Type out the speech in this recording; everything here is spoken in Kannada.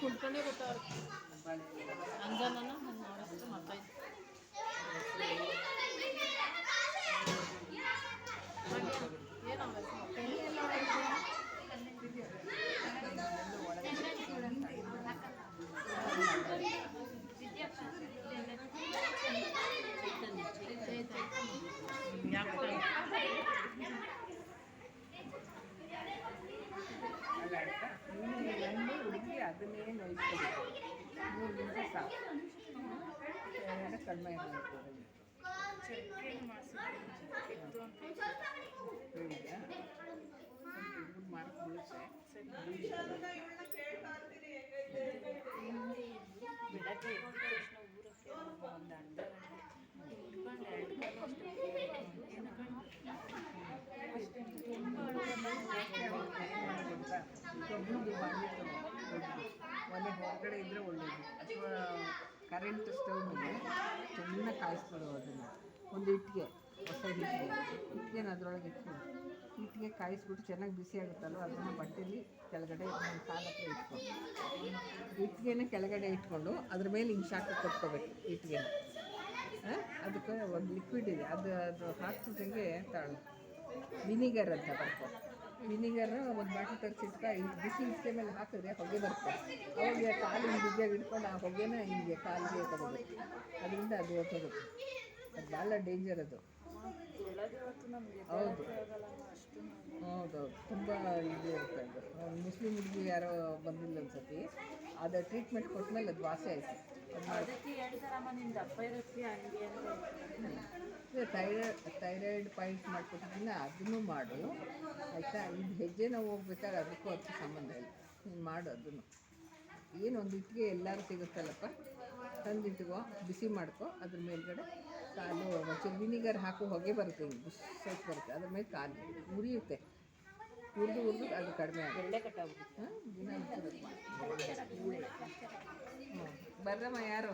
ಕುಂತ್ಕೊಂಡೇ ಗೊತ್ತಾರು ಅಂಜನನ ಹಂಗೆ ನೋಡಿದ್ರೆ ಮತ್ತಾಯ್ತು ಹುಡುಗಿ ಅದನ್ನೇ ನೋಯಿಸ್ಕೊಬೇಕು 3 ದಿವಸ ಸಾಕು ಕಡಿಮೆ ಬೆಳಗ್ಗೆ ಎದ್ದ ತಕ್ಷಣ ಊರಕ್ಕೆ ಒಂದು ಅರ್ಧ ಗಂಟೆ ಒಲೆ ಹೊರಗಡೆ ಇದ್ದರೆ ಒಳ್ಳೆಯದು ಅಥವಾ ಕರೆಂಟ್ ಸ್ಟವ್ ಮೇಲೆ ಚೆನ್ನಾಗಿ ಕಾಯಿಸ್ಕೊಳ್ಳೋ ಅದನ್ನು ಒಂದು ಇಟ್ಟಿಗೆ ಹೊಸ ಇಟ್ಟಿಗೆನ ಅದರೊಳಗೆ ಇಟ್ಕೊಂಡು ಇಟ್ಟಿಗೆ ಕಾಯಿಸ್ಬಿಟ್ಟು ಚೆನ್ನಾಗಿ ಬಿಸಿ ಆಗುತ್ತಲ್ವ ಅದನ್ನು ಬಟ್ಟೆಲಿ ಕೆಳಗಡೆ ಕಾಲ ಹತ್ರ ಇಟ್ಕೊಂಡು ಇಟ್ಟಿಗೆನ ಕೆಳಗಡೆ ಇಟ್ಕೊಂಡು ಅದ್ರ ಮೇಲೆ ಹಿಂಗೆ ಶಾಖ ಕೊಟ್ಕೋಬೇಕು ಇಟ್ಟಿಗೆನ ಅದಕ್ಕೆ ಒಂದು ಲಿಕ್ವಿಡ್ ಇದೆ ಅದು ಹಾಕ್ತಿದ್ದಂಗೆ ತಾಳು ವಿನಿಗರ್ ಅಂತ ಬರ್ತದೆ ವಿನಿಗರ್ ಒಂದು ಬಾಟಲ್ ತರಿಸಿಟ್ಕ ಬಿಸಿ ಇಟ್ಟಿಗೆ ಮೇಲೆ ಹಾಕಿದ್ರೆ ಹೊಗೆ ಬರ್ತದೆ ಅವಾಗ ಕಾಲಿನ ಬಿಗಿಯಾಗಿ ಇಟ್ಕೊಂಡು ಆ ಹೊಗೆನ ಹಿಂಗೆ ಕಾಲಿಗೆ ತಗೋಬೇಕು ಅದರಿಂದ ಅದು ಹೊತ್ತೋಗುತ್ತೆ ಅದು ಭಾಳ ಡೇಂಜರ್ ಅದು ಹೌದು ಹೌದೌದು ತುಂಬ ಇದು ಇರುತ್ತೆ ಅದು ಮುಸ್ಲಿಮ್ ಹುಡುಗಿ ಯಾರೋ ಬಂದಿಲ್ಲ ಅನ್ಸತಿ ಅದು ಟ್ರೀಟ್ಮೆಂಟ್ ಕೊಟ್ಮೇಲೆ ಅದು ವಾಸಿ ಆಯಿತು ಥೈರಾಯ್ಡ್ ಪಾಯಿಂಟ್ ಮಾಡ್ಕೊಟ್ಟಿದ್ದೀನಿ ಅದನ್ನು ಮಾಡು ಆಯಿತಾ ಇದು ಹೆಜ್ಜೆ ನಾವು ಹೋಗ್ಬೇಕಾದ್ರೆ ಅದಕ್ಕೂ ಅದಕ್ಕೂ ಸಂಬಂಧ ಇಲ್ಲ ನೀನು ಮಾಡು ಅದನ್ನು ಏನು ಒಂದು ಇಟ್ಟಿಗೆ ಎಲ್ಲರೂ ಸಿಗುತ್ತಲ್ಲಪ್ಪ ತಂದಿಟ್ಕೋ ಬಿಸಿ ಮಾಡ್ಕೊ ಅದ್ರ ಮೇಲ್ಗಡೆ ಕಾಲು ಒಂಚೂರು ವಿನಿಗರ್ ಹಾಕೋ ಹೊಗೆ ಬರುತ್ತೆ ಹಿಂಗೆ ಬುಸ್ಸೈಟ್ ಬರುತ್ತೆ ಅದ್ರ ಮೇಲೆ ಕಾಲು ಉರಿಯುತ್ತೆ ಹುರಿದು ಅದು ಕಡಿಮೆ ಆಗುತ್ತೆ ಕಟ್ಟಾಗುತ್ತೆ ದಿನ ಬರ್ರಮ್ಮ ಯಾರು